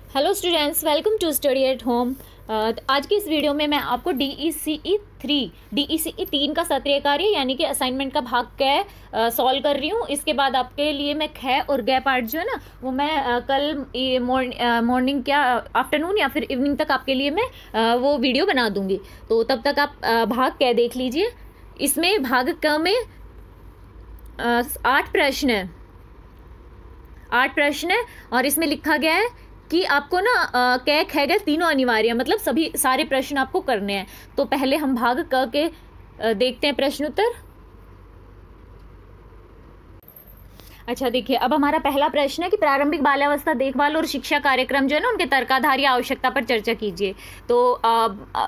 Hello students, welcome to study at home. आज की इस वीडियो में मैं आपको DECE 3 का सत्रीय कार्य यानी कि असाइनमेंट का भाग क सॉल्व कर रही हूँ। इसके बाद आपके लिए मैं ख और ग पार्ट जो है ना वो मैं कल मॉर्निंग क्या आफ्टरनून या फिर इवनिंग तक आपके लिए मैं वो वीडियो बना दूंगी। तो तब तक आप भाग क देख लीजिए। इसमें भाग क में 8 प्रश्न है, 8 प्रश्न है और इसमें लिखा गया है कि आपको ना क ख ग तीनों अनिवार्य, मतलब सभी सारे प्रश्न आपको करने हैं। तो पहले हम भाग क के देखते हैं प्रश्न उत्तर। अच्छा देखिए, अब हमारा पहला प्रश्न है कि प्रारंभिक बाल्यावस्था देखभाल और शिक्षा कार्यक्रम जो है ना उनके तर्काधार या आवश्यकता पर चर्चा कीजिए। तो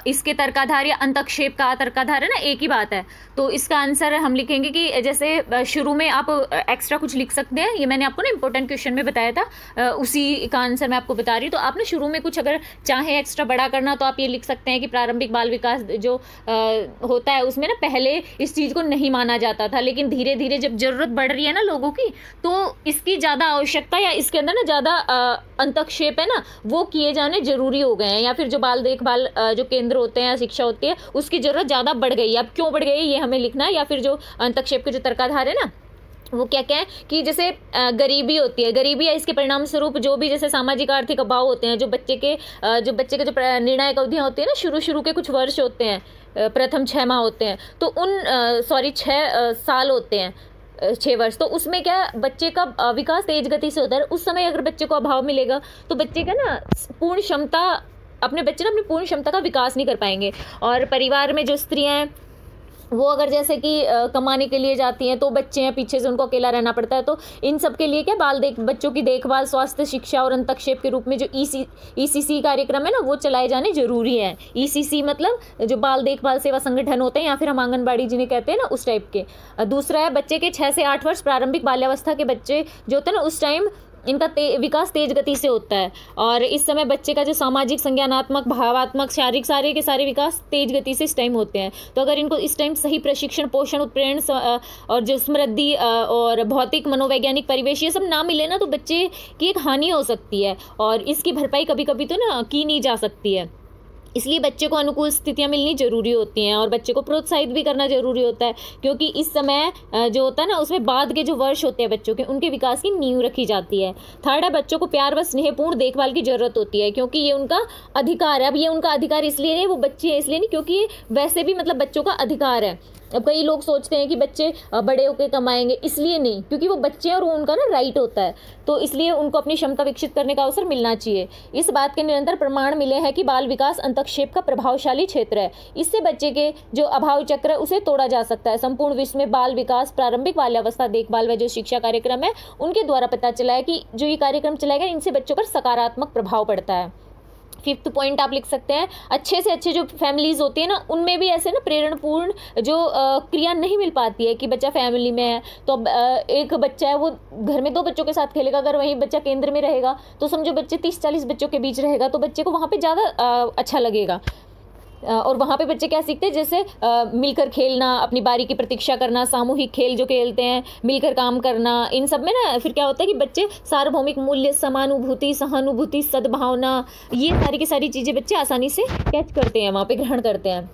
इसके तर्काधार या अंतक्षेप का तर्काधार है ना, एक ही बात है। तो इसका आंसर हम लिखेंगे कि जैसे शुरू में आप एक्स्ट्रा कुछ लिख सकते हैं, ये मैंने आपको ना इंपॉर्टेंट क्वेश्चन में बताया था, उसी का आंसर मैं आपको बता रही हूँ। तो आप ना शुरू में कुछ अगर चाहे एक्स्ट्रा बड़ा करना तो आप ये लिख सकते हैं कि प्रारंभिक बाल विकास जो होता है उसमें ना पहले इस चीज़ को नहीं माना जाता था, लेकिन धीरे धीरे जब जरूरत बढ़ रही है ना लोगों की तो इसकी ज़्यादा आवश्यकता या इसके अंदर ना ज़्यादा अंतक्षेप है ना वो किए जाने जरूरी हो गए हैं, या फिर जो बाल देखभाल जो केंद्र होते हैं या शिक्षा होती है उसकी ज़रूरत ज़्यादा बढ़ गई है। अब क्यों बढ़ गई है ये हमें लिखना है, या फिर जो अंतक्षेप के जो तर्काधार है ना वो क्या क्या है कि जैसे गरीबी होती है, गरीबी है इसके परिणाम स्वरूप जो भी जैसे सामाजिक आर्थिक अभाव होते हैं, जो बच्चे के जो निर्णायक अवधियाँ होती है ना, शुरू के कुछ वर्ष होते हैं, प्रथम 6 माह होते हैं, तो उन 6 साल होते हैं, 6 वर्ष, तो उसमें क्या बच्चे का विकास तेज गति से होता है। उस समय अगर बच्चे को अभाव मिलेगा तो बच्चे का ना पूर्ण क्षमता अपने पूर्ण क्षमता का विकास नहीं कर पाएंगे। और परिवार में जो स्त्रियां हैं वो अगर जैसे कि कमाने के लिए जाती हैं तो बच्चे हैं पीछे से, उनको अकेला रहना पड़ता है। तो इन सब के लिए क्या बच्चों की देखभाल, स्वास्थ्य, शिक्षा और अंतक्षेप के रूप में जो ECC कार्यक्रम है ना वो चलाए जाने जरूरी है। ECC मतलब जो बाल देखभाल सेवा संगठन होते हैं या फिर हम आंगनबाड़ी जिन्हें कहते हैं ना उस टाइप के। दूसरा है बच्चे के 6 से 8 वर्ष प्रारंभिक बाल्यावस्था के बच्चे जो होते हैं ना उस टाइम इनका विकास तेज गति से होता है, और इस समय बच्चे का जो सामाजिक, संज्ञानात्मक, भावात्मक, शारीरिक सारे के सारे विकास तेज गति से इस टाइम होते हैं। तो अगर इनको इस टाइम सही प्रशिक्षण, पोषण, उत्प्रेरण और जो समृद्धि और भौतिक मनोवैज्ञानिक परिवेश ये सब ना मिले ना तो बच्चे की एक हानि हो सकती है, और इसकी भरपाई कभी कभी तो ना की नहीं जा सकती है। इसलिए बच्चे को अनुकूल स्थितियां मिलनी जरूरी होती हैं और बच्चे को प्रोत्साहित भी करना जरूरी होता है, क्योंकि इस समय जो होता है ना उसमें बाद के जो वर्ष होते हैं बच्चों के, उनके विकास की नींव रखी जाती है। थर्ड है बच्चों को प्यार व स्नेहपूर्ण देखभाल की जरूरत होती है, क्योंकि ये उनका अधिकार है। अब ये उनका अधिकार इसलिए नहीं, वो बच्चे हैं इसलिए नहीं, क्योंकि ये वैसे भी मतलब बच्चों का अधिकार है। अब कई लोग सोचते हैं कि बच्चे बड़े होकर कमाएंगे, इसलिए नहीं, क्योंकि वो बच्चे हैं और वो उनका ना राइट होता है, तो इसलिए उनको अपनी क्षमता विकसित करने का अवसर मिलना चाहिए। इस बात के निरंतर प्रमाण मिले हैं कि बाल विकास अंतक्षेप का प्रभावशाली क्षेत्र है। इससे बच्चे के जो अभाव चक्र है उसे तोड़ा जा सकता है। संपूर्ण विश्व में बाल विकास, प्रारंभिक बाल्यावस्था देखभाल व जो शिक्षा कार्यक्रम है उनके द्वारा पता चला है कि जो ये कार्यक्रम चलाए गए इनसे बच्चों पर सकारात्मक प्रभाव पड़ता है। 5th पॉइंट आप लिख सकते हैं, अच्छे से अच्छे जो फैमिलीज होती है ना उनमें भी ऐसे ना प्रेरणापूर्ण जो क्रिया नहीं मिल पाती है कि बच्चा फैमिली में है तो अब एक बच्चा है वो घर में 2 बच्चों के साथ खेलेगा, अगर वहीं बच्चा केंद्र में रहेगा तो समझो बच्चे 30-40 बच्चों के बीच रहेगा तो बच्चे को वहाँ पे ज़्यादा अच्छा लगेगा। और वहाँ पे बच्चे क्या सीखते हैं, जैसे मिलकर खेलना, अपनी बारी की प्रतीक्षा करना, सामूहिक खेल जो खेलते हैं, मिलकर काम करना, इन सब में ना फिर क्या होता है कि बच्चे सार्वभौमिक मूल्य, समानुभूति, सहानुभूति, सद्भावना, ये सारी की सारी चीज़ें बच्चे आसानी से कैच करते हैं, वहाँ पे ग्रहण करते हैं।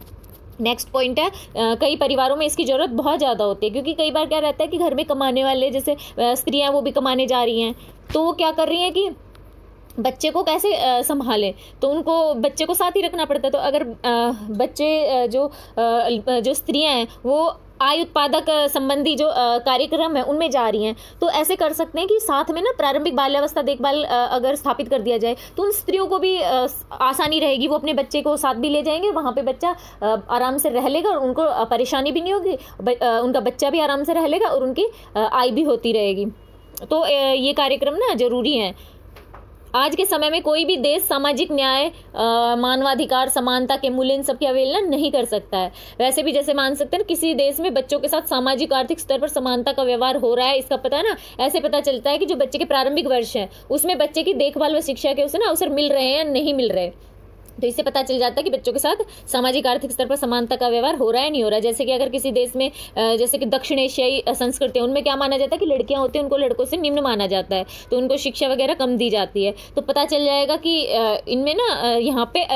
नेक्स्ट पॉइंट है कई परिवारों में इसकी ज़रूरत बहुत ज़्यादा होती है, क्योंकि कई बार क्या रहता है कि घर में कमाने वाले जैसे स्त्रियाँ वो भी कमाने जा रही हैं, तो वो क्या कर रही हैं कि बच्चे को कैसे संभालें, तो उनको बच्चे को साथ ही रखना पड़ता है। तो अगर बच्चे जो स्त्रियां हैं वो आय उत्पादक संबंधी जो कार्यक्रम है उनमें जा रही हैं तो ऐसे कर सकते हैं कि साथ में ना प्रारंभिक बाल्यावस्था देखभाल अगर स्थापित कर दिया जाए तो उन स्त्रियों को भी आसानी रहेगी, वो अपने बच्चे को साथ भी ले जाएंगे, वहाँ पे बच्चा आराम से रह लेगा और उनको परेशानी भी नहीं होगी, उनका बच्चा भी आराम से रह लेगा और उनकी आय भी होती रहेगी। तो ये कार्यक्रम ना जरूरी है। आज के समय में कोई भी देश सामाजिक न्याय, मानवाधिकार, समानता के मूल्य इन सब की अवहेलना नहीं कर सकता है। वैसे भी जैसे मान सकते हैं ना किसी देश में बच्चों के साथ सामाजिक आर्थिक स्तर पर समानता का व्यवहार हो रहा है, इसका पता है ना ऐसे पता चलता है कि जो बच्चे के प्रारंभिक वर्ष हैं उसमें बच्चे की देखभाल व शिक्षा के उसे ना अवसर मिल रहे हैं या नहीं मिल रहे। तो इससे पता चल जाता है कि बच्चों के साथ सामाजिक आर्थिक स्तर पर समानता का व्यवहार हो रहा है नहीं हो रहा है। जैसे कि अगर किसी देश में जैसे कि दक्षिण एशियाई संस्कृति है, उनमें क्या माना जाता है कि लड़कियां होती हैं उनको लड़कों से निम्न माना जाता है, तो उनको शिक्षा वगैरह कम दी जाती है। तो पता चल जाएगा कि इनमें ना यहाँ पे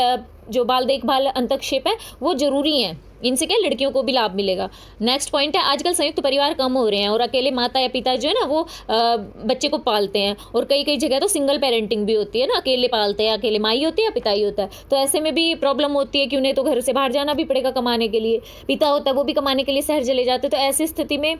जो बाल देखभाल अंतक्षेप है वो जरूरी है, इनसे क्या लड़कियों को भी लाभ मिलेगा। नेक्स्ट पॉइंट है, आजकल संयुक्त परिवार कम हो रहे हैं और अकेले माता या पिता जो है ना वो बच्चे को पालते हैं, और कई कई जगह तो सिंगल पेरेंटिंग भी होती है ना, अकेले पालते हैं, अकेले माई होती है या पिता ही होता है। तो ऐसे में भी प्रॉब्लम होती है कि उन्हें तो घर से बाहर जाना भी पड़ेगा कमाने के लिए, पिता होता है वो भी कमाने के लिए शहर चले जाते हैं। तो ऐसी स्थिति में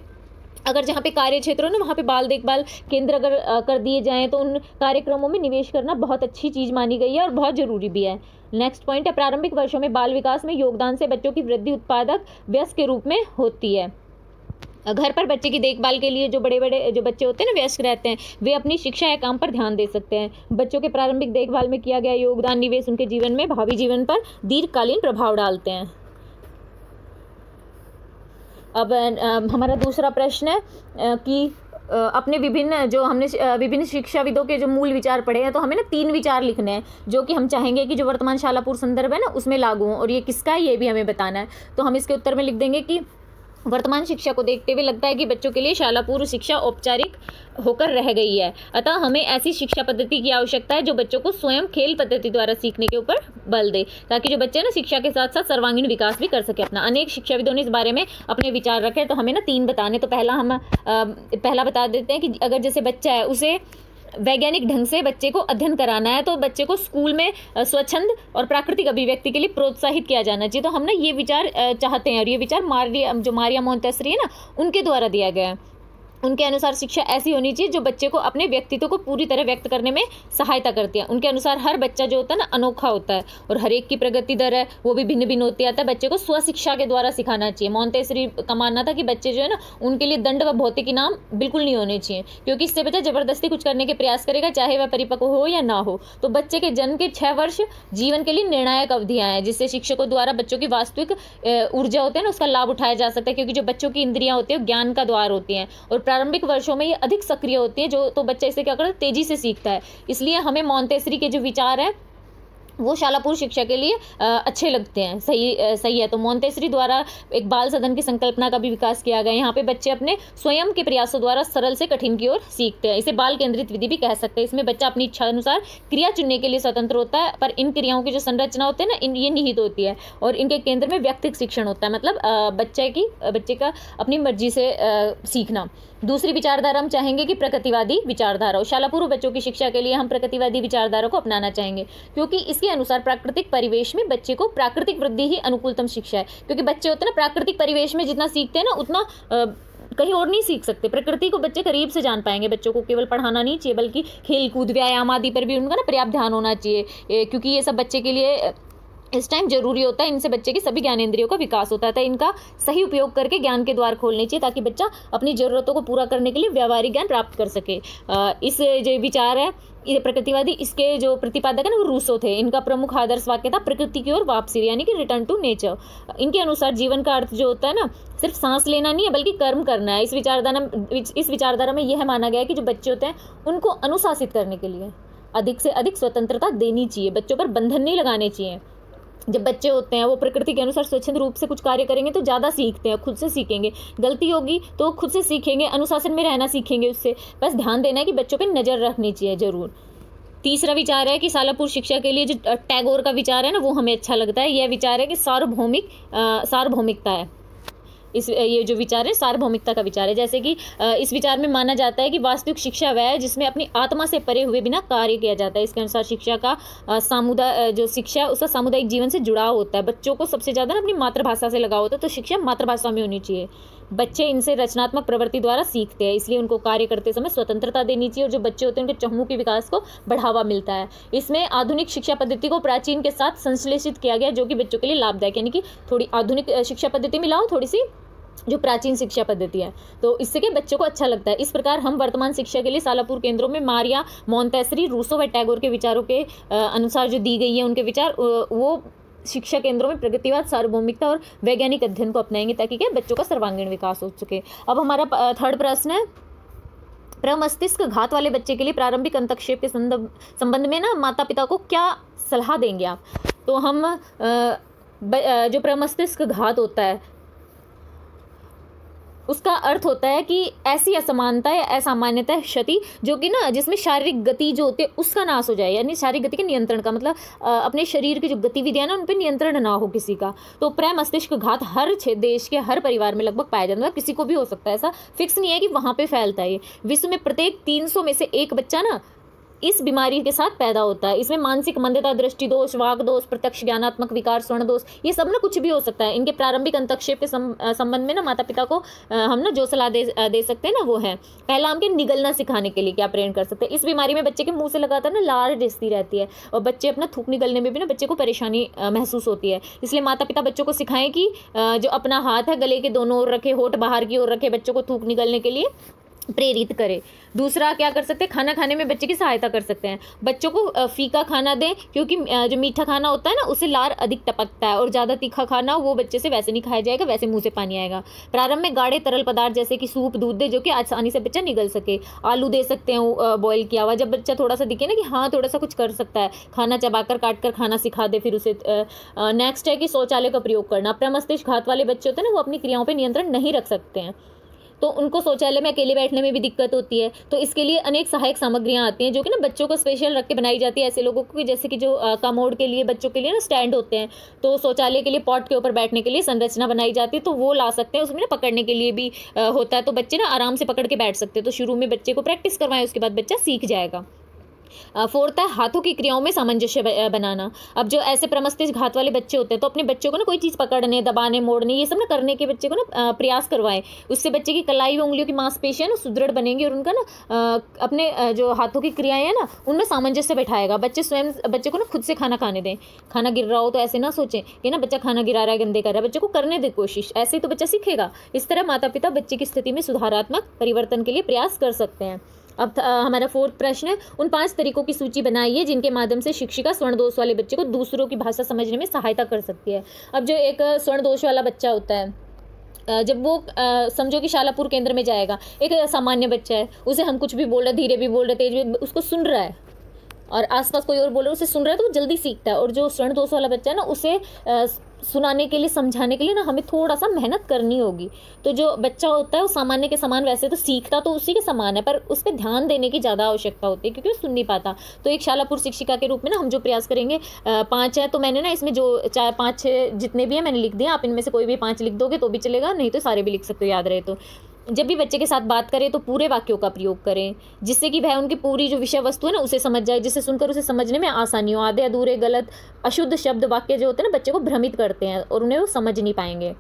अगर जहाँ पे कार्य क्षेत्र हो ना वहाँ पे बाल देखभाल केंद्र अगर कर दिए जाएँ तो उन कार्यक्रमों में निवेश करना बहुत अच्छी चीज़ मानी गई है और बहुत ज़रूरी भी है। नेक्स्ट पॉइंट है, प्रारंभिक वर्षों में बाल विकास में योगदान से बच्चों की वृद्धि उत्पादक वयस्क के रूप में होती है। घर पर बच्चे की देखभाल के लिए जो बड़े बड़े जो बच्चे होते हैं ना वयस्क रहते हैं, वे अपनी शिक्षा या काम पर ध्यान दे सकते हैं। बच्चों के प्रारंभिक देखभाल में किया गया योगदान निवेश उनके जीवन में भावी जीवन पर दीर्घकालीन प्रभाव डालते हैं। अब हमारा दूसरा प्रश्न है कि अपने हमने विभिन्न शिक्षाविदों के जो मूल विचार पढ़े हैं, तो हमें ना 3 विचार लिखने हैं जो कि हम चाहेंगे कि जो वर्तमान शालापुर संदर्भ है ना उसमें लागू हों, और ये किसका है ये भी हमें बताना है। तो हम इसके उत्तर में लिख देंगे कि वर्तमान शिक्षा को देखते हुए लगता है कि बच्चों के लिए शाला पूर्व शिक्षा औपचारिक होकर रह गई है, अतः हमें ऐसी शिक्षा पद्धति की आवश्यकता है जो बच्चों को स्वयं खेल पद्धति द्वारा सीखने के ऊपर बल दे, ताकि जो बच्चे ना शिक्षा के साथ साथ सर्वांगीण विकास भी कर सके अपना। अनेक शिक्षाविदों ने इस बारे में अपने विचार रखे, तो हमें ना 3 बताने। तो पहला बता देते हैं कि अगर जैसे बच्चा है उसे वैज्ञानिक ढंग से बच्चे को अध्ययन कराना है, तो बच्चे को स्कूल में स्वच्छंद और प्राकृतिक अभिव्यक्ति के लिए प्रोत्साहित किया जाना चाहिए। तो हम ना ये विचार चाहते हैं, और ये विचार मारिया मोंटेसरी है ना उनके द्वारा दिया गया है। उनके अनुसार शिक्षा ऐसी होनी चाहिए जो बच्चे को अपने व्यक्तित्व को पूरी तरह व्यक्त करने में सहायता करती है। उनके अनुसार हर बच्चा जो होता है ना अनोखा होता है, और हर एक की प्रगति दर है वो भी भिन्न भिन्न होती आता है। बच्चे को स्वशिक्षा के द्वारा सिखाना चाहिए। मोंटेसरी का मानना था कि बच्चे जो है ना उनके लिए दंड व भौतिक इनाम बिल्कुल नहीं होने चाहिए, क्योंकि इससे बच्चा जबरदस्ती कुछ करने के प्रयास करेगा, चाहे वह परिपक्व हो या ना हो। तो बच्चे के जन्म के 6 वर्ष जीवन के लिए निर्णायक अवधियां हैं, जिससे शिक्षकों द्वारा बच्चों की वास्तविक ऊर्जा होती है ना उसका लाभ उठाया जा सकता है, क्योंकि जो बच्चों की इंद्रियां होती है ज्ञान का द्वार होती हैं, और प्रारंभिक वर्षों में ये अधिक सक्रिय होती है, जो तो बच्चा इसे क्या करता है तेजी से सीखता है। इसलिए हमें मोंटेसरी के जो विचार है वो शालापुर शिक्षा के लिए अच्छे लगते हैं, सही है। तो मोंटेसरी द्वारा एक बाल सदन की संकल्पना का भी विकास किया गया। यहाँ पे बच्चे अपने स्वयं के प्रयासों द्वारा सरल से कठिन की ओर सीखते हैं। इसे बाल केंद्रित विधि भी कह सकते हैं। इसमें बच्चा अपनी इच्छा अनुसार क्रिया चुनने के लिए स्वतंत्र होता है, पर इन क्रियाओं की जो संरचना होती है ना ये निहित होती है, और इनके केंद्र में व्यक्तिगत शिक्षण होता है, मतलब बच्चे का अपनी मर्जी से सीखना। दूसरी विचारधारा हम चाहेंगे कि प्रकृतिवादी विचारधारा हो। शालापूर्व बच्चों की शिक्षा के लिए हम प्रकृतिवादी विचारधारा को अपनाना चाहेंगे, क्योंकि इसके अनुसार प्राकृतिक परिवेश में बच्चे को प्राकृतिक वृद्धि ही अनुकूलतम शिक्षा है। क्योंकि बच्चे होते हैं ना प्राकृतिक परिवेश में जितना सीखते हैं ना उतना कहीं और नहीं सीख सकते। प्रकृति को बच्चे करीब से जान पाएंगे। बच्चों को केवल पढ़ाना नहीं चाहिए, बल्कि खेल कूद व्यायाम आदि पर भी उनका ना पर्याप्त ध्यान होना चाहिए, क्योंकि ये सब बच्चे के लिए इस टाइम जरूरी होता है। इनसे बच्चे की सभी ज्ञानेंद्रियों का विकास होता है। इनका सही उपयोग करके ज्ञान के द्वार खोलने चाहिए, ताकि बच्चा अपनी जरूरतों को पूरा करने के लिए व्यावहारिक ज्ञान प्राप्त कर सके। इस जो विचार है ये प्रकृतिवादी, इसके जो प्रतिपादक है ना वो रूसो थे। इनका प्रमुख आदर्श वाक्य था प्रकृति की ओर वापसी, यानी कि रिटर्न टू नेचर। इनके अनुसार जीवन का अर्थ जो होता है ना सिर्फ सांस लेना नहीं है, बल्कि कर्म करना है। इस विचारधारा में यह माना गया है कि जो बच्चे होते हैं उनको अनुशासित करने के लिए अधिक से अधिक स्वतंत्रता देनी चाहिए, बच्चों पर बंधन नहीं लगाने चाहिए। जब बच्चे होते हैं वो प्रकृति के अनुसार स्वच्छंद रूप से कुछ कार्य करेंगे तो ज़्यादा सीखते हैं, खुद से सीखेंगे। गलती होगी तो खुद से सीखेंगे, अनुशासन में रहना सीखेंगे उससे। बस ध्यान देना है कि बच्चों पे नज़र रखनी चाहिए जरूर। तीसरा विचार है कि शालापुर शिक्षा के लिए जो टैगोर का विचार है ना वो हमें अच्छा लगता है। यह विचार है कि सार्वभौमिकता है। ये जो विचार है सार्वभौमिकता का विचार है। जैसे कि इस विचार में माना जाता है कि वास्तविक शिक्षा वह है जिसमें अपनी आत्मा से परे हुए बिना कार्य किया जाता है। इसके अनुसार शिक्षा का जो शिक्षा उसका सामुदायिक जीवन से जुड़ाव होता है। बच्चों को सबसे ज़्यादा ना अपनी मातृभाषा से लगाव होता है, तो शिक्षा मातृभाषा में होनी चाहिए। बच्चे इनसे रचनात्मक प्रवृत्ति द्वारा सीखते हैं, इसलिए उनको कार्य करते समय स्वतंत्रता देनी चाहिए, और जो बच्चे होते हैं उनके चहुमुखी विकास को बढ़ावा मिलता है। इसमें आधुनिक शिक्षा पद्धति को प्राचीन के साथ संश्लेषित किया गया, जो कि बच्चों के लिए लाभदायक, यानी कि थोड़ी आधुनिक शिक्षा पद्धति मिलाओ थोड़ी सी जो प्राचीन शिक्षा पद्धति है, तो इससे क्या बच्चों को अच्छा लगता है। इस प्रकार हम वर्तमान शिक्षा के लिए शालापुर केंद्रों में मारिया मोंटेसरी, रूसो व टैगोर के विचारों के अनुसार जो दी गई है उनके विचार, वो शिक्षा केंद्रों में प्रगतिवाद, सार्वभौमिकता और वैज्ञानिक अध्ययन को अपनाएंगे, ताकि क्या बच्चों का सर्वांगीण विकास हो सके। अब हमारा थर्ड प्रश्न है, प्रमस्तिष्क घात वाले बच्चे के लिए प्रारंभिक अंतक्षेप के संबंध में ना माता पिता को क्या सलाह देंगे आप। तो हम जो प्रमस्तिष्क घात होता है उसका अर्थ होता है कि ऐसी असमानता या असामान्यता क्षति जो कि ना जिसमें शारीरिक गति जो होती है उसका नाश हो जाए, यानी शारीरिक गति के नियंत्रण का मतलब अपने शरीर की जो गतिविधियां ना उन पर नियंत्रण ना हो किसी का। तो प्रमस्तिष्क घात हर देश के हर परिवार में लगभग पाया जाता है, किसी को भी हो सकता है, ऐसा फिक्स नहीं है कि वहाँ पे फैलता है। विश्व में प्रत्येक 300 में से एक बच्चा ना इस बीमारी के साथ पैदा होता है। इसमें मानसिक मंदता, दृष्टि दोष, वाक दोष, प्रत्यक्ष ज्ञानात्मक विकार, स्वर्ण दोष, ये सब ना कुछ भी हो सकता है। इनके प्रारंभिक अंतक्षेप के संबंध में ना माता पिता को हम ना जो सलाह दे सकते हैं ना वो है, पहला हम निगलना सिखाने के लिए क्या प्रेरण कर सकते हैं। इस बीमारी में बच्चे के मुंह से लगातार ना लार रिसती रहती है और बच्चे अपना थूक निगलने में भी ना बच्चे को परेशानी महसूस होती है। इसलिए माता पिता बच्चों को सिखाएं कि जो अपना हाथ है गले के दोनों ओर रखे, होठ बाहर की ओर रखे, बच्चों को थूक निगलने के लिए प्रेरित करें। दूसरा क्या कर सकते हैं, खाना खाने में बच्चे की सहायता कर सकते हैं। बच्चों को फीका खाना दें, क्योंकि जो मीठा खाना होता है ना उससे लार अधिक टपकता है, और ज़्यादा तीखा खाना वो बच्चे से वैसे नहीं खाया जाएगा, वैसे मुंह से पानी आएगा। प्रारंभ में गाढ़े तरल पदार्थ जैसे कि सूप, दूध दे जो कि आसानी से बच्चा निगल सके। आलू दे सकते हैं बॉयल किया हुआ, जब बच्चा थोड़ा सा दिखे ना कि हाँ थोड़ा सा कुछ कर सकता है, खाना चबाकर काट कर खाना सिखा दे फिर उसे। नेक्स्ट है कि शौचालय का प्रयोग करना। प्रमस्तिष्क घात वाले बच्चे होते हैं ना वो अपनी क्रियाओं पर नियंत्रण नहीं रख सकते हैं, तो उनको शौचालय में अकेले बैठने में भी दिक्कत होती है। तो इसके लिए अनेक सहायक सामग्रियां आती हैं जो कि ना बच्चों को स्पेशल रख के बनाई जाती है ऐसे लोगों को, जैसे कि जो कमोड के लिए बच्चों के लिए ना स्टैंड होते हैं, तो शौचालय के लिए पॉट के ऊपर बैठने के लिए संरचना बनाई जाती है, तो वो ला सकते हैं। उसमें ना पकड़ने के लिए भी होता है, तो बच्चे ना आराम से पकड़ के बैठ सकते हैं। तो शुरू में बच्चे को प्रैक्टिस करवाएं, उसके बाद बच्चा सीख जाएगा। फोर्थ है हाथों की क्रियाओं में सामंजस्य बनाना। अब जो ऐसे प्रमस्तिष्क घात वाले बच्चे होते हैं तो अपने बच्चों को ना कोई चीज़ पकड़ने, दबाने, मोड़ने, ये सब ना करने के बच्चे को ना प्रयास करवाएं। उससे बच्चे की कलाई व उंगलियों की मांसपेशियां ना सुदृढ़ बनेंगी और उनका ना अपने जो हाथों की क्रियाएं हैं ना उनमें सामंजस्य बैठाएगा। बच्चे को ना खुद से खाना खाने दें। खाना गिर रहा हो तो ऐसे ना सोचें कि ना बच्चा खाना गिरा रहा है, गंदे कर रहा है, बच्चे को करने दे कोशिश, ऐसे ही तो बच्चा सीखेगा। इस तरह माता पिता बच्चे की स्थिति में सुधारात्मक परिवर्तन के लिए प्रयास कर सकते हैं। अब हमारा फोर्थ प्रश्न है, उन 5 तरीकों की सूची बनाइए जिनके माध्यम से शिक्षिका स्वर्ण दोष वाले बच्चे को दूसरों की भाषा समझने में सहायता कर सकती है। अब जो एक स्वर्ण दोष वाला बच्चा होता है, जब वो समझो कि शालापुर केंद्र में जाएगा, एक सामान्य बच्चा है, उसे हम कुछ भी बोल रहे, धीरे भी बोल रहे, तेज भी, उसको सुन रहा है और आसपास कोई और बोल रहा है, उसे सुन रहा है तो वो जल्दी सीखता है। और जो स्वर्ण दोष वाला बच्चा है ना उसे सुनाने के लिए, समझाने के लिए ना हमें थोड़ा सा मेहनत करनी होगी। तो जो बच्चा होता है वो सामान्य के समान वैसे तो सीखता तो उसी के समान है, पर उस पर ध्यान देने की ज़्यादा आवश्यकता होती है क्योंकि वो सुन नहीं पाता। तो एक शालापुर शिक्षिका के रूप में ना हम जो प्रयास करेंगे, 5 है, तो मैंने ना इसमें जो 4, 5, 6 जितने भी हैं मैंने लिख दिया। आप इनमें से कोई भी 5 लिख दोगे तो भी चलेगा, नहीं तो सारे भी लिख सकते हो याद रहे तो। जब भी बच्चे के साथ बात करें तो पूरे वाक्यों का प्रयोग करें जिससे कि वह उनकी पूरी जो विषय वस्तु है ना उसे समझ जाए, जिससे सुनकर उसे समझने में आसानी हो। आधे अधूरे, गलत, अशुद्ध शब्द वाक्य जो होते हैं ना बच्चे को भ्रमित करते हैं और उन्हें वो समझ नहीं पाएंगे।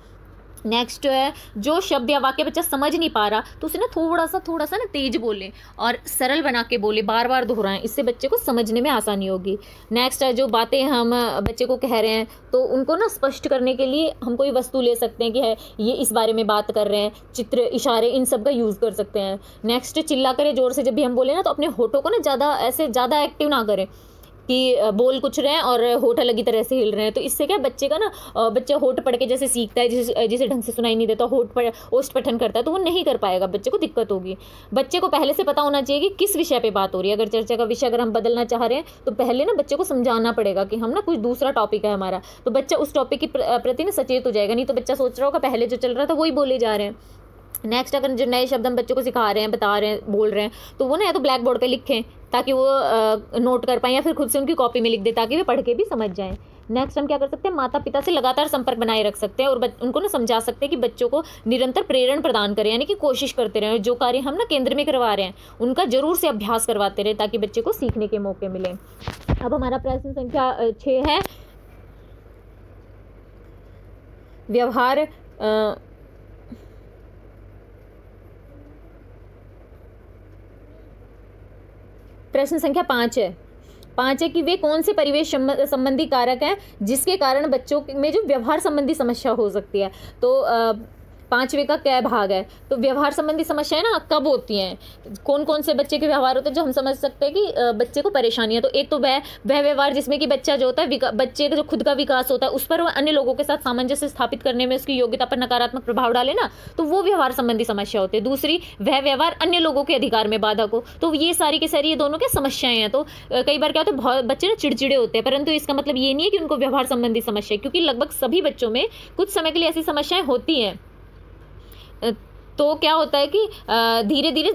नेक्स्ट है, जो शब्द या वाक्य बच्चा समझ नहीं पा रहा तो उसे ना थोड़ा सा ना तेज बोले और सरल बना के बोले, बार बार दोहराएं, इससे बच्चे को समझने में आसानी होगी। नेक्स्ट है, जो बातें हम बच्चे को कह रहे हैं तो उनको ना स्पष्ट करने के लिए हम कोई वस्तु ले सकते हैं कि है ये इस बारे में बात कर रहे हैं, चित्र, इशारे, इन सब का यूज़ कर सकते हैं। नेक्स्ट, चिल्ला करें जोर से जब भी हम बोले ना तो अपने होठों को ना ज़्यादा एक्टिव ना करें कि बोल कुछ रहे हैं और होठ अलग ही तरह से हिल रहे हैं। तो इससे क्या बच्चे का ना बच्चा होठ पढ़ के जैसे सीखता है, जिसे ढंग से सुनाई नहीं देता, ओष्ठ पठन करता है तो वो नहीं कर पाएगा, बच्चे को दिक्कत होगी। बच्चे को पहले से पता होना चाहिए कि किस विषय पे बात हो रही है। अगर चर्चा का विषय अगर हम बदलना चाह रहे हैं तो पहले ना बच्चे को समझाना पड़ेगा कि हम ना कुछ दूसरा टॉपिक है हमारा, तो बच्चा उस टॉपिक के प्रति ना सचेत हो जाएगा। नहीं तो बच्चा सोच रहा होगा पहले जो चल रहा था वही बोले जा रहे हैं। नेक्स्ट, अगर जो नए शब्द हम बच्चों को सिखा रहे हैं, बता रहे हैं, बोल रहे हैं तो वो ना या तो ब्लैक बोर्ड पे लिखें ताकि वो नोट कर पाएं, या फिर खुद से उनकी कॉपी में लिख दे ताकि वे पढ़ के भी समझ जाएं। नेक्स्ट, हम क्या कर सकते हैं, माता पिता से लगातार संपर्क बनाए रख सकते हैं और उनको ना समझा सकते हैं कि बच्चों को निरंतर प्रेरण प्रदान करें, यानी कि कोशिश करते रहें। जो कार्य हम ना केंद्र में करवा रहे हैं उनका जरूर से अभ्यास करवाते रहे ताकि बच्चे को सीखने के मौके मिले। अब हमारा प्रश्न संख्या 6 है, व्यवहार प्रश्न संख्या 5 है कि वे कौन से परिवेश संबंधी कारक हैं जिसके कारण बच्चों में जो व्यवहार संबंधी समस्या हो सकती है। तो 5वें का क्या भाग है। तो व्यवहार संबंधी समस्याएं ना कब होती हैं, कौन कौन से बच्चे के व्यवहार होते हैं जो हम समझ सकते हैं कि बच्चे को परेशानी है। तो एक तो वह व्यवहार जिसमें कि बच्चा जो होता है बच्चे का जो खुद का विकास होता है उस पर वह अन्य लोगों के साथ सामंजस्य स्थापित करने में उसकी योग्यता पर नकारात्मक प्रभाव डाले ना, तो वो व्यवहार संबंधी समस्या होती है। दूसरी, वह व्यवहार अन्य लोगों के अधिकार में बाधक हो। तो ये सारी की सारी ये दोनों क्या समस्याएं हैं। तो कई बार क्या होता है, बहुत बच्चे ना चिड़चिड़े होते हैं, परंतु इसका मतलब ये नहीं है कि उनको व्यवहार संबंधी समस्या है, क्योंकि लगभग सभी बच्चों में कुछ समय के लिए ऐसी समस्याएं होती हैं। तो क्या होता है कि धीरे धीरे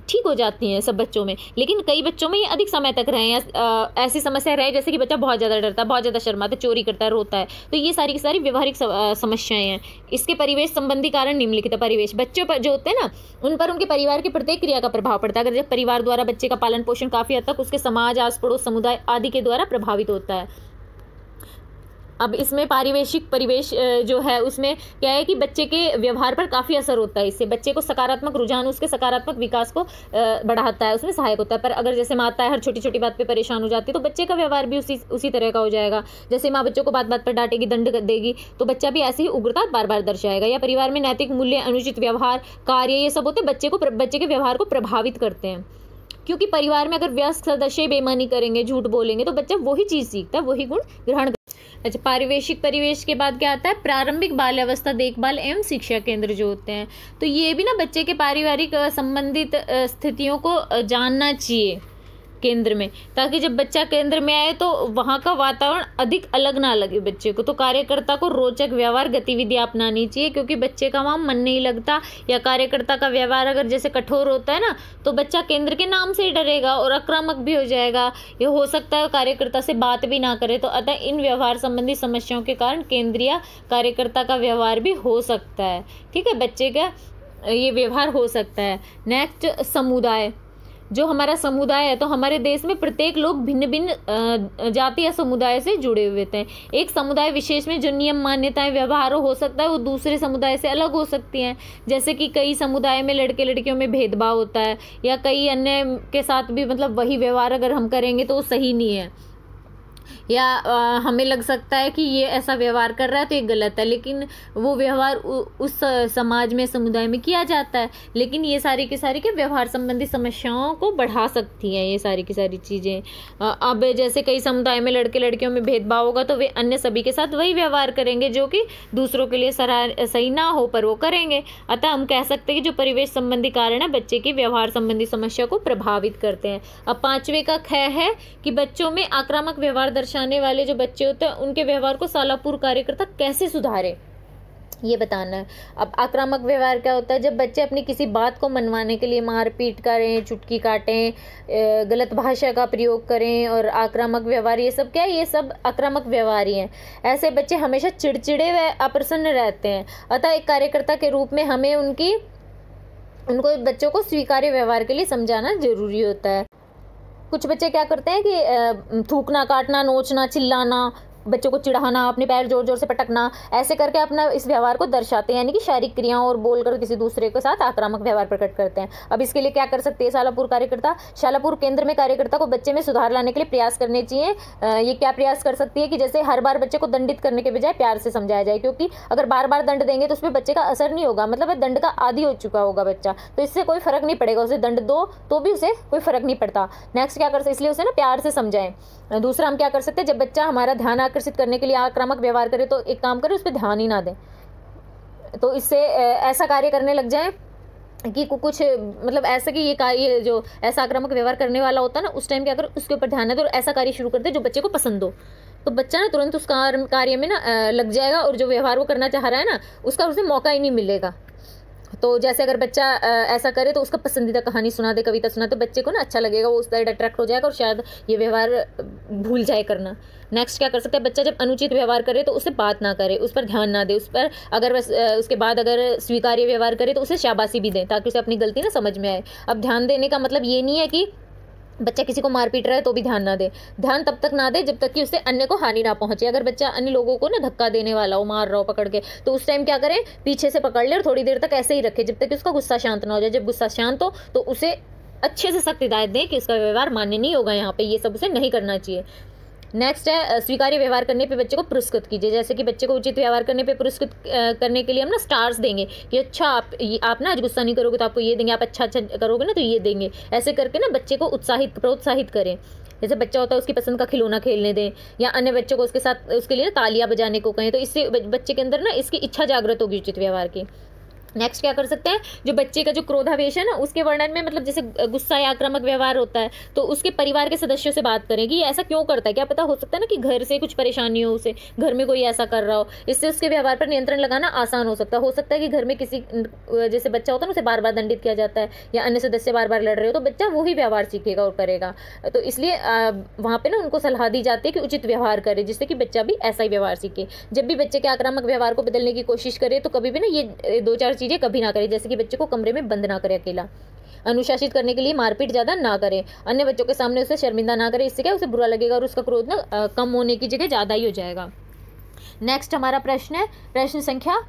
ठीक हो जाती हैं सब बच्चों में, लेकिन कई बच्चों में ये अधिक समय तक रहे हैं। ऐसी समस्या रहे जैसे कि बच्चा बहुत ज़्यादा डरता है, बहुत ज़्यादा शर्माता है, चोरी करता है, रोता है। तो ये सारी की सारी व्यवहारिक समस्याएं हैं। इसके परिवेश संबंधी कारण निम्नलिखित है। परिवेश, बच्चों पर जो होते हैं ना, उन पर उनके परिवार की प्रत्येक क्रिया का प्रभाव पड़ता है। अगर जब परिवार द्वारा बच्चे का पालन पोषण काफ़ी हद तक उसके समाज, आस पड़ोस, समुदाय आदि के द्वारा प्रभावित होता है। अब इसमें पारिवेशिक परिवेश जो है उसमें क्या है कि बच्चे के व्यवहार पर काफ़ी असर होता है। इससे बच्चे को सकारात्मक रुझान उसके सकारात्मक विकास को बढ़ाता है, उसमें सहायक होता है। पर अगर जैसे माता है हर छोटी छोटी बात पे परेशान हो जाती है तो बच्चे का व्यवहार भी उसी तरह का हो जाएगा। जैसे माँ बच्चों को बात बात पर डांटेगी, दंड देगी, तो बच्चा भी ऐसी ही उग्रता बार बार दर्शाएगा। या परिवार में नैतिक मूल्य, अनुचित व्यवहार, कार्य, ये सब होते बच्चे के व्यवहार को प्रभावित करते हैं। क्योंकि परिवार में अगर वयस्क सदस्य बेईमानी करेंगे, झूठ बोलेंगे, तो बच्चा वही चीज़ सीखता है, वही गुण ग्रहण। अच्छा, पारिवेशिक परिवेश के बाद क्या आता है, प्रारंभिक बाल्यावस्था देखभाल एवं शिक्षा केंद्र जो होते हैं। तो ये भी ना बच्चे के पारिवारिक संबंधित स्थितियों को जानना चाहिए केंद्र में, ताकि जब बच्चा केंद्र में आए तो वहाँ का वातावरण अधिक अलग ना लगे बच्चे को। तो कार्यकर्ता को रोचक व्यवहार गतिविधियाँ अपनानी चाहिए, क्योंकि बच्चे का वहाँ मन नहीं लगता, या कार्यकर्ता का व्यवहार अगर जैसे कठोर होता है ना, तो बच्चा केंद्र के नाम से ही डरेगा और आक्रामक भी हो जाएगा। ये हो सकता है कार्यकर्ता से बात भी ना करे। तो अतः इन व्यवहार संबंधी समस्याओं के कारण केंद्रीय कार्यकर्ता का व्यवहार भी हो सकता है। ठीक है, बच्चे का ये व्यवहार हो सकता है। नेक्स्ट, समुदाय। जो हमारा समुदाय है, तो हमारे देश में प्रत्येक लोग भिन्न भिन्न जाति या समुदाय से जुड़े हुए थे। एक समुदाय विशेष में जो नियम, मान्यताएं, व्यवहार हो सकता है वो दूसरे समुदाय से अलग हो सकती हैं। जैसे कि कई समुदाय में लड़के लड़कियों में भेदभाव होता है, या कई अन्य के साथ भी मतलब वही व्यवहार अगर हम करेंगे तो वो सही नहीं है, या हमें लग सकता है कि ये ऐसा व्यवहार कर रहा है तो ये गलत है, लेकिन वो व्यवहार उस समाज में, समुदाय में किया जाता है। लेकिन ये सारी की सारी के व्यवहार संबंधी समस्याओं को बढ़ा सकती हैं ये सारी की सारी चीज़ें। अब जैसे कई समुदाय में लड़के लड़कियों में भेदभाव होगा तो वे अन्य सभी के साथ वही व्यवहार करेंगे जो कि दूसरों के लिए सही ना हो, पर वो करेंगे। अतः हम कह सकते हैं कि जो परिवेश संबंधी कारण है बच्चे की व्यवहार संबंधी समस्या को प्रभावित करते हैं। अब 5वें का ख है कि बच्चों में आक्रामक व्यवहार दर्शाने वाले जो बच्चे होते हैं उनके व्यवहार को शालापूर्व कार्यकर्ता कैसे सुधारे, ये बताना है। अब आक्रामक व्यवहार क्या होता है, जब बच्चे अपनी किसी बात को मनवाने के लिए मारपीट करें, चुटकी काटें, गलत भाषा का प्रयोग करें और आक्रामक व्यवहार, ये सब क्या है, ये सब आक्रामक व्यवहार ही हैं। ऐसे बच्चे हमेशा चिड़चिड़े व अप्रसन्न रहते हैं। अतः एक कार्यकर्ता के रूप में हमें उनको बच्चों को स्वीकार्य व्यवहार के लिए समझाना जरूरी होता है। कुछ बच्चे क्या करते हैं कि थूकना, काटना, नोचना, चिल्लाना, बच्चों को चिढ़ाना, अपने पैर जोर जोर से पटकना, ऐसे करके अपना इस व्यवहार को दर्शाते हैं, यानी कि शारीरिक क्रियाओं और बोलकर किसी दूसरे के साथ आक्रामक व्यवहार प्रकट करते हैं। अब इसके लिए क्या कर सकते हैं शालापूर्व कार्यकर्ता, शालापूर्व केंद्र में कार्यकर्ता को बच्चे में सुधार लाने के लिए प्रयास करने चाहिए। ये क्या प्रयास कर सकती है कि जैसे हर बार बच्चे को दंडित करने के बजाय प्यार से समझाया जाए, क्योंकि अगर बार बार दंड देंगे तो उसमें बच्चे का असर नहीं होगा, मतलब दंड का आदी हो चुका होगा बच्चा, तो इससे कोई फर्क नहीं पड़ेगा। उसे दंड दो तो भी उसे कोई फर्क नहीं पड़ता। नेक्स्ट क्या कर सकते, इसलिए उसे ना प्यार से समझाएं। दूसरा हम क्या कर सकते हैं, जब बच्चा हमारा ध्यान आकर्षित करने के लिए आक्रामक व्यवहार करे तो एक काम करें, उस पर ध्यान ही ना दें। तो इससे ऐसा कार्य करने लग जाए कि कुछ मतलब ऐसा कि ये कार्य जो ऐसा आक्रामक व्यवहार करने वाला होता है ना, उस टाइम क्या करें, उसके ऊपर ध्यान दे और ऐसा कार्य शुरू कर दे जो बच्चे को पसंद हो। तो बच्चा ना तुरंत उस कार्य में ना लग जाएगा, और जो व्यवहार वो करना चाह रहा है ना उसका उसे मौका ही नहीं मिलेगा। तो जैसे अगर बच्चा ऐसा करे तो उसका पसंदीदा कहानी सुना दे, कविता सुना, तो बच्चे को ना अच्छा लगेगा, वो उस साइड अट्रैक्ट हो जाएगा और शायद ये व्यवहार भूल जाए करना। नेक्स्ट क्या कर सकते हैं, बच्चा जब अनुचित व्यवहार करे तो उससे बात ना करे, उस पर ध्यान ना दे, उस पर अगर उसके बाद अगर स्वीकार्य व्यवहार करे तो उसे शाबाशी भी दें, ताकि उसे अपनी गलती ना समझ में आए। अब ध्यान देने का मतलब ये नहीं है कि बच्चा किसी को मार पीट रहा है तो भी ध्यान ना दे। ध्यान तब तक ना दे जब तक कि उससे अन्य को हानि ना पहुंचे। अगर बच्चा अन्य लोगों को ना धक्का देने वाला हो, मार रहा हो पकड़ के, तो उस टाइम क्या करें, पीछे से पकड़ ले और थोड़ी देर तक ऐसे ही रखे जब तक कि उसका गुस्सा शांत ना हो जाए। जब गुस्सा शांत हो तो उसे अच्छे से सख्त हिदायत दें कि उसका व्यवहार मान्य नहीं होगा, यहाँ पे ये सब उसे नहीं करना चाहिए। नेक्स्ट है स्वीकार्य व्यवहार करने पे बच्चे को पुरस्कृत कीजिए। जैसे कि बच्चे को उचित व्यवहार करने पे पुरस्कृत करने के लिए हम ना स्टार्स देंगे कि अच्छा आप ना आज गुस्सा नहीं करोगे तो आपको ये देंगे, आप अच्छा करोगे ना तो ये देंगे। ऐसे करके ना बच्चे को प्रोत्साहित करें। जैसे बच्चा होता है उसकी पसंद का खिलौना खेलने दें, या अन्य बच्चों को उसके साथ उसके लिए ना तालियां बजाने को कहें, तो इससे बच्चे के अंदर ना इसकी इच्छा जागृत होगी उचित व्यवहार की। नेक्स्ट क्या कर सकते हैं, जो बच्चे का जो क्रोधावेश है ना उसके वर्णन में, मतलब जैसे गुस्सा या आक्रामक व्यवहार होता है तो उसके परिवार के सदस्यों से बात करें कि ये ऐसा क्यों करता है। क्या पता हो सकता है ना कि घर से कुछ परेशानी हो, उसे घर में कोई ऐसा कर रहा हो, इससे उसके व्यवहार पर नियंत्रण लगाना आसान हो सकता है कि घर में किसी जैसे बच्चा होता है ना उसे बार बार दंडित किया जाता है, या अन्य सदस्य बार बार लड़ रहे हो तो बच्चा वही व्यवहार सीखेगा और करेगा। तो इसलिए वहाँ पे ना उनको सलाह दी जाती है कि उचित व्यवहार करे, जिससे कि बच्चा भी ऐसा ही व्यवहार सीखे। जब भी बच्चे के आक्रामक व्यवहार को बदलने की कोशिश करे तो कभी भी ना ये 2-4 चीजें कभी ना करे। जैसे कि बच्चे को कमरे में बंद ना करे अकेला, अनुशासित करने के लिए मारपीट ज्यादा ना करे, अन्य बच्चों के सामने उसे शर्मिंदा ना करे, इससे क्या उसे बुरा लगेगा और उसका क्रोध ना कम होने की जगह ज्यादा ही हो जाएगा। नेक्स्ट हमारा प्रश्न है, प्रश्न संख्या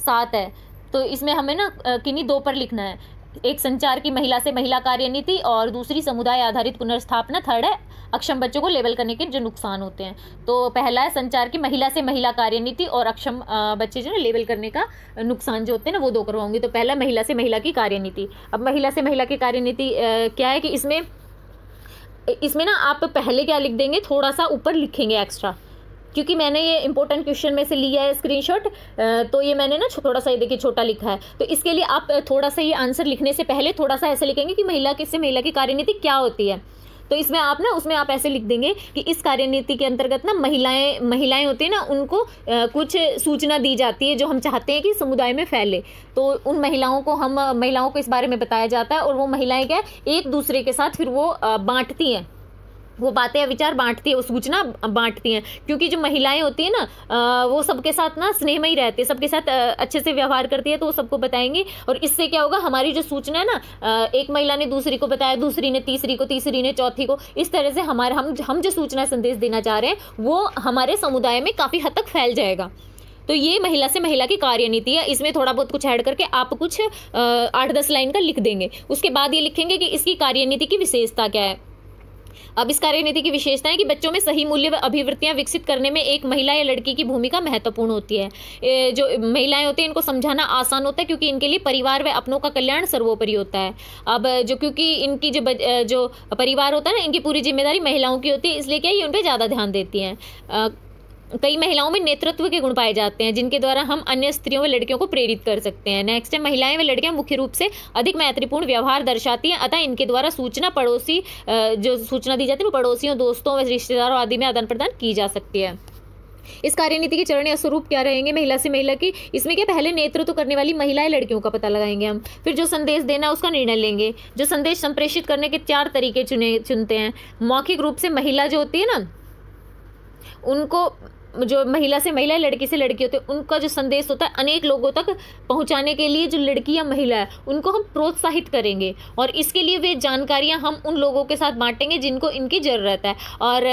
7 है। तो इसमें हमें ना किन्हीं 2 पर लिखना है। एक संचार की महिला से महिला कार्यनीति और दूसरी समुदाय आधारित पुनर्स्थापना। थर्ड है अक्षम बच्चों को लेबल करने के जो नुकसान होते हैं। तो पहला है संचार की महिला से महिला कार्यनीति और अक्षम बच्चे जो है लेबल करने का नुकसान जो होते हैं ना वो 2 करवाऊंगी। तो पहला महिला से महिला की कार्यनीति। अब महिला से महिला की कार्यनीति क्या है कि इसमें ना आप पहले क्या लिख देंगे, थोड़ा सा ऊपर लिखेंगे एक्स्ट्रा, क्योंकि मैंने ये इंपॉर्टेंट क्वेश्चन में से लिया है स्क्रीनशॉट, तो ये मैंने ना थोड़ा सा ये देखिए छोटा लिखा है। तो इसके लिए आप थोड़ा सा ये आंसर लिखने से पहले थोड़ा सा ऐसे लिखेंगे कि महिला की कार्यनीति क्या होती है। तो इसमें आप ना उसमें आप ऐसे लिख देंगे कि इस कार्यनीति के अंतर्गत ना महिलाएं होती है ना, उनको कुछ सूचना दी जाती है जो हम चाहते हैं कि समुदाय में फैले। तो उन महिलाओं को इस बारे में बताया जाता है, और वो महिलाएं क्या एक दूसरे के साथ फिर वो बांटती हैं, वो बातें या विचार बांटती है, वो सूचना बांटती हैं। क्योंकि जो महिलाएं होती है ना वो सबके साथ ना स्नेहमयी रहती है, सबके साथ अच्छे से व्यवहार करती है, तो वो सबको बताएंगी। और इससे क्या होगा, हमारी जो सूचना है ना, एक महिला ने दूसरी को बताया, दूसरी ने तीसरी को, तीसरी ने चौथी को, इस तरह से हम जो सूचना संदेश देना चाह रहे हैं वो हमारे समुदाय में काफ़ी हद तक फैल जाएगा। तो ये महिला से महिला की कार्यनीति है। इसमें थोड़ा बहुत कुछ ऐड करके आप कुछ 8-10 लाइन का लिख देंगे। उसके बाद ये लिखेंगे कि इसकी कार्यनीति की विशेषता क्या है। अब इस कार्यनीति की विशेषता है कि बच्चों में सही मूल्य व अभिवृत्तियां विकसित करने में एक महिला या लड़की की भूमिका महत्वपूर्ण होती है। जो महिलाएं होती हैं इनको समझाना आसान होता है, क्योंकि इनके लिए परिवार व अपनों का कल्याण सर्वोपरि होता है। अब क्योंकि इनकी जो परिवार होता है ना, इनकी पूरी जिम्मेदारी महिलाओं की होती है, इसलिए क्या ये उन पर ज़्यादा ध्यान देती हैं। कई महिलाओं में नेतृत्व के गुण पाए जाते हैं, जिनके द्वारा हम अन्य स्त्रियों व लड़कियों को प्रेरित कर सकते हैं। नेक्स्ट है, महिलाएं व लड़कियां मुख्य रूप से अधिक मैत्रीपूर्ण व्यवहार दर्शाती हैं, अतः इनके द्वारा जो सूचना दी जाती है वो पड़ोसियों, दोस्तों व रिश्तेदारों आदि में आदान प्रदान की जा सकती है। इस कार्यनीति के चरण या स्वरूप क्या रहेंगे महिला से महिला की, इसमें क्या पहले नेतृत्व करने वाली महिलाएं लड़कियों का पता लगाएंगे हम, फिर जो संदेश देना उसका निर्णय लेंगे। जो संदेश संप्रेषित करने के 4 तरीके चुनते हैं। मौखिक रूप से महिला जो होती है ना, उनको जो महिला से महिला, लड़की से लड़की होते हैं, उनका जो संदेश होता है अनेक लोगों तक पहुंचाने के लिए जो लड़की या महिला है उनको हम प्रोत्साहित करेंगे, और इसके लिए वे जानकारियां हम उन लोगों के साथ बांटेंगे जिनको इनकी ज़रूरत है, और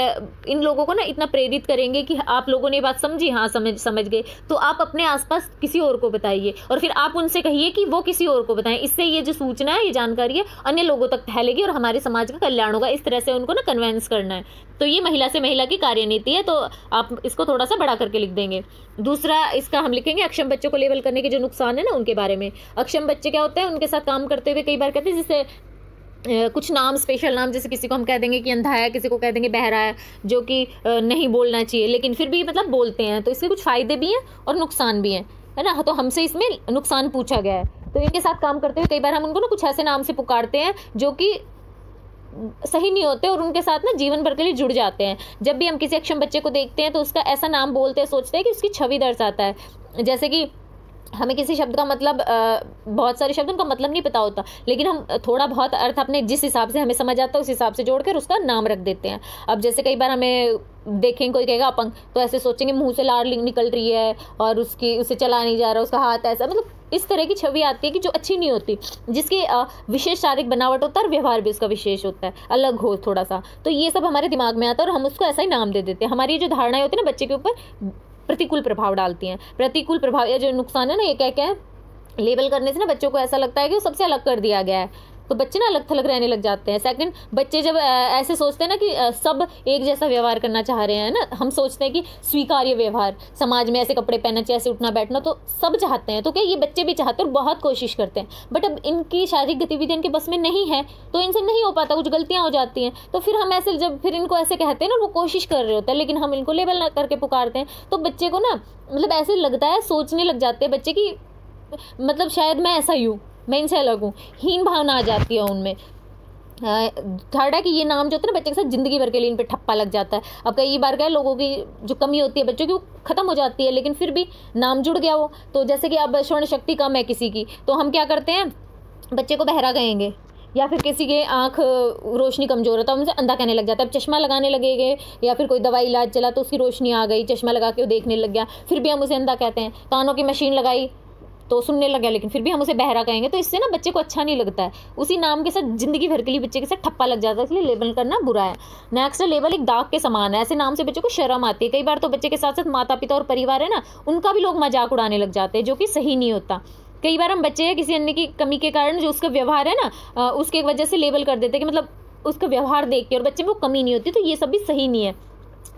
इन लोगों को ना इतना प्रेरित करेंगे कि आप लोगों ने बात समझी, हाँ समझ गए, तो आप अपने आसपास किसी और को बताइए, और फिर आप उनसे कहिए कि वो किसी और को बताएं। इससे ये जो सूचना है, ये जानकारी है, अन्य लोगों तक फैलेगी और हमारे समाज का कल्याण होगा। इस तरह से उनको ना कन्वेंस करना है। तो ये महिला से महिला की कार्यनीति है, तो आप इसको थोड़ा सा बड़ा करके लिख देंगे। दूसरा इसका हम लिखेंगे अक्षम बच्चों को लेबल करने के जो नुकसान है ना उनके बारे में। अक्षम बच्चे क्या होते हैं, उनके साथ काम करते हुए कई बार कहते हैं जैसे कुछ नाम, स्पेशल नाम, जैसे किसी को हम कह देंगे कि अंधा है, किसी को कह देंगे बहरा है, जो कि नहीं बोलना चाहिए लेकिन फिर भी मतलब बोलते हैं। तो इसके कुछ फ़ायदे भी हैं और नुकसान भी हैं, है ना। तो हमसे इसमें नुकसान पूछा गया है। तो इनके साथ काम करते हुए कई बार हम उनको ना कुछ ऐसे नाम से पुकारते हैं जो कि सही नहीं होते और उनके साथ ना जीवन भर के लिए जुड़ जाते हैं। जब भी हम किसी अक्षम बच्चे को देखते हैं तो उसका ऐसा नाम बोलते हैं, सोचते हैं कि उसकी छवि दर्शाता है। जैसे कि हमें किसी शब्द का मतलब, बहुत सारे शब्द उनका मतलब नहीं पता होता, लेकिन हम थोड़ा बहुत अर्थ अपने जिस हिसाब से हमें समझ आता है उस हिसाब से जोड़कर उसका नाम रख देते हैं। अब जैसे कई बार हमें देखेंगे कोई कहेगा अपंग, तो ऐसे सोचेंगे मुंह से लार निकल रही है और उसे चला नहीं जा रहा, उसका हाथ ऐसा, मतलब इस तरह की छवि आती है कि जो अच्छी नहीं होती, जिसकी विशेष शारीरिक बनावट होता है और व्यवहार भी उसका विशेष होता है, अलग हो थोड़ा सा। तो ये सब हमारे दिमाग में आता है और हम उसको ऐसा ही नाम दे देते हैं। हमारी जो धारणाएं होती है ना बच्चे के ऊपर प्रतिकूल प्रभाव डालती हैं। प्रतिकूल प्रभाव या जो नुकसान है ना, ये क्या क्या है, लेबल करने से ना बच्चों को ऐसा लगता है कि वो सबसे अलग कर दिया गया है। तो बच्चे ना अलग थलग रहने लग जाते हैं। सेकंड, बच्चे जब ऐसे सोचते हैं ना कि सब एक जैसा व्यवहार करना चाह रहे हैं ना, हम सोचते हैं कि स्वीकार्य व्यवहार, समाज में ऐसे कपड़े पहनना चाहिए, ऐसे उठना बैठना, तो सब चाहते हैं, तो क्या ये बच्चे भी चाहते हैं और बहुत कोशिश करते हैं, बट अब इनकी शारीरिक गतिविधि इनके बस में नहीं है, तो इनसे नहीं हो पाता, कुछ गलतियां हो जाती हैं। तो फिर हम ऐसे जब फिर इनको ऐसे कहते हैं ना, वो कोशिश कर रहे होते हैं, लेकिन हम इनको लेबल ना करके पुकारते हैं, तो बच्चे को ना मतलब ऐसे लगता है, सोचने लग जाते हैं बच्चे की मतलब शायद मैं ऐसा ही हूँ, मैं इनसे अलग हूँ, हीन भावना आ जाती है उनमें। थर्ड है कि ये नाम जो होता है ना बच्चे के साथ जिंदगी भर के लिए इन पे ठप्पा लग जाता है। अब कई बार क्या लोगों की जो कमी होती है बच्चों की, वो खत्म हो जाती है, लेकिन फिर भी नाम जुड़ गया वो। तो जैसे कि अब श्रवण शक्ति कम है किसी की, तो हम क्या करते हैं, बच्चे को बहरा कहेंगे, या फिर किसी के आंख रोशनी कमजोर है तो हम उसे अंधा कहने लग जाता है। अब चश्मा लगाने लगेंगे, या फिर कोई दवाई इलाज चला तो उसकी रोशनी आ गई, चश्मा लगा के वो देखने लग गया, फिर भी हम उसे अंधा कहते हैं। कानों की मशीन लगाई तो सुनने लग गया, लेकिन फिर भी हम उसे बहरा कहेंगे, तो इससे ना बच्चे को अच्छा नहीं लगता है। उसी नाम के साथ जिंदगी भर के लिए बच्चे के साथ ठप्पा लग जाता है, इसलिए लेबल करना बुरा है। नेक्स्ट, लेबल एक दाग के समान है, ऐसे नाम से बच्चों को शर्म आती है। कई बार तो बच्चे के साथ साथ माता पिता और परिवार है ना, उनका भी लोग मजाक उड़ाने लग जाते हैं, जो कि सही नहीं होता। कई बार हम बच्चे या किसी अन्य की कमी के कारण जो उसका व्यवहार है ना, उसके वजह से लेबल कर देते हैं कि मतलब उसका व्यवहार देख के, और बच्चे में वो कमी नहीं होती, तो ये सब भी सही नहीं है,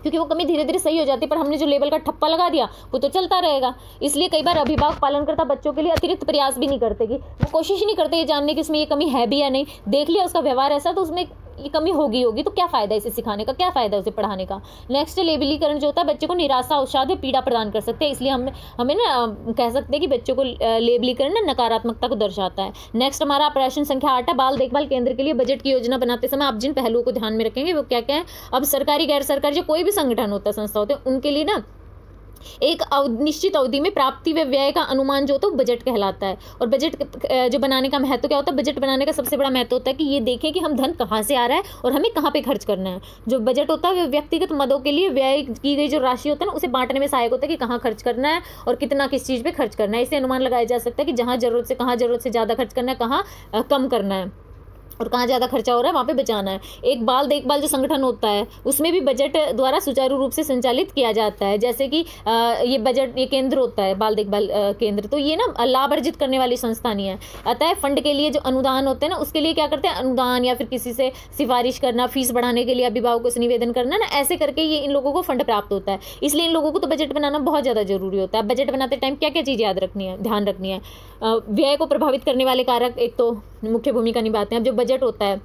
क्योंकि वो कमी धीरे धीरे सही हो जाती है, पर हमने जो लेबल का ठप्पा लगा दिया वो तो चलता रहेगा। इसलिए कई बार अभिभावक पालनकर्ता बच्चों के लिए अतिरिक्त प्रयास भी नहीं करते, कि वो कोशिश ही नहीं करते ये जानने की इसमें ये कमी है भी या नहीं। देख लिया उसका व्यवहार ऐसा, तो उसमें ये कमी होगी तो क्या फायदा इसे सिखाने का, क्या फायदा उसे पढ़ाने का। नेक्स्ट, लेबलीकरण जो होता है बच्चे को निराशा, अवसाद और पीड़ा प्रदान कर सकते हैं, इसलिए हमें ना कह सकते हैं कि बच्चों को लेबलीकरण ना नकारात्मकता को दर्शाता है। नेक्स्ट हमारा प्रश्न संख्या 8 है, बाल देखभाल केंद्र के लिए बजट की योजना बनाते समय आप जिन पहलुओं को ध्यान में रखेंगे वो क्या क्या है। अब सरकारी गैर सरकारी जो कोई भी संगठन होता है, संस्था होते हैं, उनके लिए ना एक निश्चित अवधि में प्राप्ति व व्यय का अनुमान जो होता है वो बजट कहलाता है। और बजट जो बनाने का महत्व क्या होता है, बजट बनाने का सबसे बड़ा महत्व होता है कि ये देखें कि हम धन कहाँ से आ रहा है और हमें कहाँ पे खर्च करना है। जो बजट होता है वो व्यक्तिगत मदों के लिए व्यय की गई जो राशि होता है ना, उसे बांटने में सहायक होता है कि कहाँ खर्च करना है और कितना किस चीज़ पे खर्च करना है। इससे अनुमान लगाया जा सकता है कि कहाँ जरूरत से ज़्यादा खर्च करना है, कहाँ कम करना है, और कहाँ ज़्यादा खर्चा हो रहा है वहाँ पे बचाना है। एक बाल देखभाल जो संगठन होता है उसमें भी बजट द्वारा सुचारू रूप से संचालित किया जाता है। जैसे कि ये केंद्र होता है, बाल देखभाल केंद्र, तो ये ना लाभ अर्जित करने वाली संस्था नहीं है। अतः फंड के लिए जो अनुदान होते हैं ना, उसके लिए क्या करते हैं, अनुदान या फिर किसी से सिफारिश करना, फीस बढ़ाने के लिए अभिभावकों से निवेदन करना ना, ऐसे करके ये इन लोगों को फंड प्राप्त होता है। इसलिए इन लोगों को तो बजट बनाना बहुत ज़्यादा जरूरी होता है। बजट बनाते टाइम क्या क्या चीज़ ध्यान रखनी है। व्यय को प्रभावित करने वाले कारक एक तो मुख्य भूमिका निभाते हैं। अब जो बजट होता है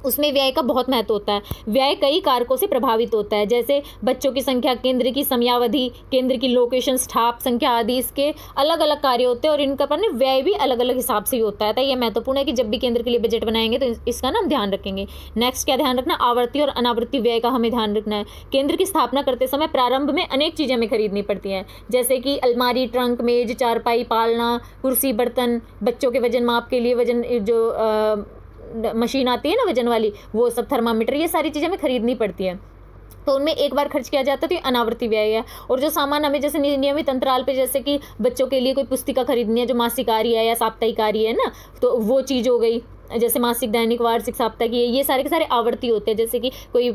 उसमें व्यय का बहुत महत्व होता है। व्यय कई कारकों से प्रभावित होता है, जैसे बच्चों की संख्या, केंद्र की समयावधि, केंद्र की लोकेशन, स्टाफ संख्या आदि। इसके अलग अलग कार्य होते हैं और इनका पर व्यय भी अलग अलग हिसाब से ही होता है। तो यह महत्वपूर्ण है कि जब भी केंद्र के लिए बजट बनाएंगे तो इसका ना हम ध्यान रखेंगे। नेक्स्ट क्या ध्यान रखना, आवर्ती और अनावर्ती व्यय का हमें ध्यान रखना है। केंद्र की स्थापना करते समय प्रारंभ में अनेक चीज़ें हमें खरीदनी पड़ती हैं, जैसे कि अलमारी, ट्रंक, मेज, चारपाई, पालना, कुर्सी, बर्तन, बच्चों के वजन माप के लिए वजन जो मशीन आती है ना वजन वाली, वो सब, थर्मामीटर, ये सारी चीज़ें हमें खरीदनी पड़ती है। तो उनमें एक बार खर्च किया जाता है तो ये अनावर्ती व्यय है। और जो सामान हमें जैसे नियमित अंतराल पे, जैसे कि बच्चों के लिए कोई पुस्तिका खरीदनी है जो मासिक आ रही है या साप्ताहिक आ रही है ना, तो वो चीज़ हो गई। जैसे मासिक, दैनिक, वार्षिक, साप्ताहिक, ये सारे के सारे आवर्ती होते हैं। जैसे कि कोई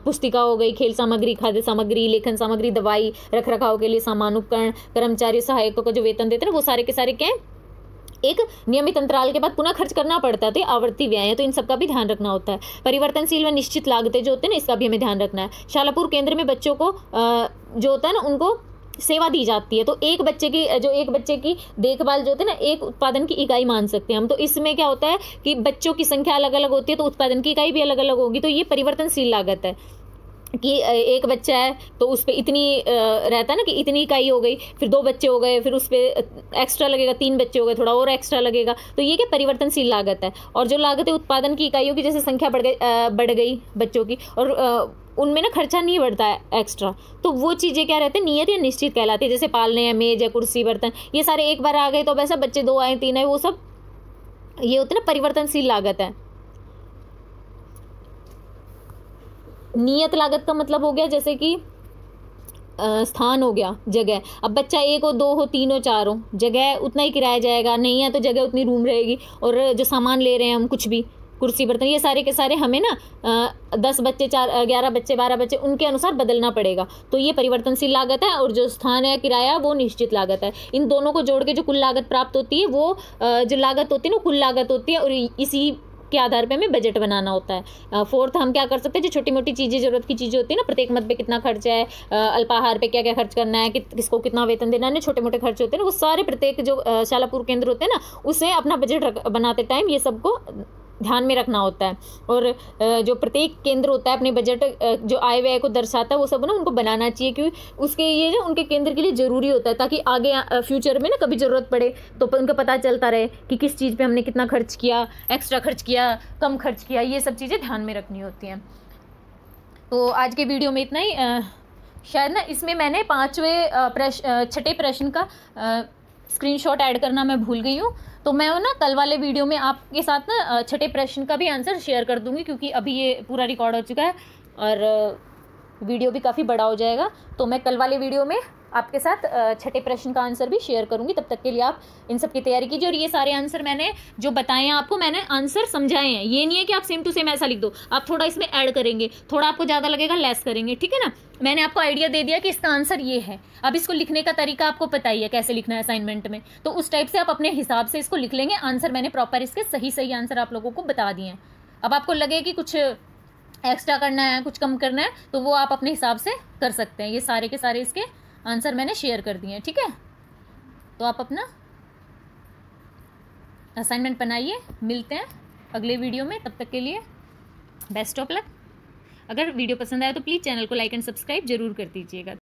पुस्तिका हो गई, खेल सामग्री, खाद्य सामग्री, लेखन सामग्री, दवाई, रख रखाव के लिए सामान, उपकरण, कर्मचारी, सहायकों को जो वेतन देते हैं वो सारे के सारे क्या है, एक नियमित अंतराल के बाद पुनः खर्च करना पड़ता है, तो ये आवर्ती व्यय है, तो इन सबका भी ध्यान रखना होता है। परिवर्तनशील व निश्चित लागतें जो होते हैं ना, इसका भी हमें ध्यान रखना है। शालापुर केंद्र में बच्चों को जो होता है ना, उनको सेवा दी जाती है, तो एक बच्चे की देखभाल जो होती है ना, एक उत्पादन की इकाई मान सकते हैं हम। तो इसमें क्या होता है कि बच्चों की संख्या अलग अलग होती है, तो उत्पादन की इकाई भी अलग अलग होगी, तो ये परिवर्तनशील लागत है कि एक बच्चा है तो उस पर इतनी रहता है ना कि इतनी इकाई हो गई, फिर 2 बच्चे हो गए, फिर उस पर एक्स्ट्रा लगेगा, 3 बच्चे हो गए, थोड़ा और एक्स्ट्रा लगेगा, तो ये क्या परिवर्तनशील लागत है। और जो लागत है उत्पादन की इकाइयों की, जैसे संख्या बढ़ गई बच्चों की, और उनमें ना खर्चा नहीं बढ़ता है एक्स्ट्रा, तो वो चीज़ें क्या रहते हैं, नियत या निश्चित कहलाती है। जैसे पालने या मेज या कुर्सी, बर्तन, ये सारे एक बार आ गए, तो अब ऐसा बच्चे 2 आए, 3 आए, वो सब ये होते हैं ना परिवर्तनशील लागत है। नियत लागत का मतलब हो गया जैसे कि स्थान हो गया, जगह। अब बच्चा 1 हो, 2 हो, 3 हो, 4 हो, जगह उतना ही किराया जाएगा, नहीं है तो जगह उतनी रूम रहेगी, और जो सामान ले रहे हैं हम कुछ भी, कुर्सी बर्तन, ये सारे के सारे हमें ना 10 बच्चे 11 बच्चे 12 बच्चे उनके अनुसार बदलना पड़ेगा। तो ये परिवर्तनशील लागत है, और जो स्थान है किराया वो निश्चित लागत है। इन दोनों को जोड़ के जो कुल लागत प्राप्त होती है वो जो लागत होती है ना कुल लागत होती है, और इसी के आधार पे हमें बजट बनाना होता है। फोर्थ हम क्या कर सकते हैं, जो छोटी मोटी चीज़ें जरूरत की चीज़ें होती है ना, प्रत्येक मद पे कितना खर्चा है, अल्पाहार पे क्या क्या खर्च करना है, किसको कितना वेतन देना है, छोटे मोटे खर्च होते हैं ना, वो सारे प्रत्येक जो शाला पूर्व केंद्र होते हैं ना, उसे अपना बजट बनाते टाइम ये सबको ध्यान में रखना होता है। और जो प्रत्येक केंद्र होता है अपने बजट जो आय व्यय को दर्शाता है वो सब ना उनको बनाना चाहिए, क्योंकि उसके ये जो उनके केंद्र के लिए ज़रूरी होता है, ताकि आगे फ्यूचर में ना कभी ज़रूरत पड़े तो उनको पता चलता रहे कि किस चीज़ पे हमने कितना खर्च किया, एक्स्ट्रा खर्च किया, कम खर्च किया, ये सब चीज़ें ध्यान में रखनी होती हैं। तो आज के वीडियो में इतना ही। शायद ना इसमें मैंने छठे प्रश्न का स्क्रीनशॉट ऐड करना मैं भूल गई हूँ, तो मैं ना कल वाले वीडियो में आपके साथ ना छठे प्रश्न का भी आंसर शेयर कर दूंगी, क्योंकि अभी ये पूरा रिकॉर्ड हो चुका है और वीडियो भी काफ़ी बड़ा हो जाएगा। तो मैं कल वाले वीडियो में आपके साथ छठे प्रश्न का आंसर भी शेयर करूंगी। तब तक के लिए आप इन सब की तैयारी कीजिए। और ये सारे आंसर मैंने जो बताए हैं आपको, मैंने आंसर समझाए हैं, ये नहीं है कि आप सेम टू सेम ऐसा लिख दो, आप थोड़ा इसमें ऐड करेंगे, थोड़ा आपको ज़्यादा लगेगा लेस करेंगे, ठीक है ना। मैंने आपको आइडिया दे दिया कि इसका आंसर ये है। अब इसको लिखने का तरीका आपको पता ही है कैसे लिखना है असाइनमेंट में, तो उस टाइप से आप अपने हिसाब से इसको लिख लेंगे। आंसर मैंने प्रॉपर इसके सही सही आंसर आप लोगों को बता दिए हैं। अब आपको लगे कि कुछ एक्स्ट्रा करना है, कुछ कम करना है, तो वो आप अपने हिसाब से कर सकते हैं। ये सारे के सारे इसके आंसर मैंने शेयर कर दिए हैं, ठीक है। तो आप अपना असाइनमेंट बनाइए, मिलते हैं अगले वीडियो में। तब तक के लिए बेस्ट ऑफ लक। अगर वीडियो पसंद आए तो प्लीज़ चैनल को लाइक एंड सब्सक्राइब जरूर कर दीजिएगा।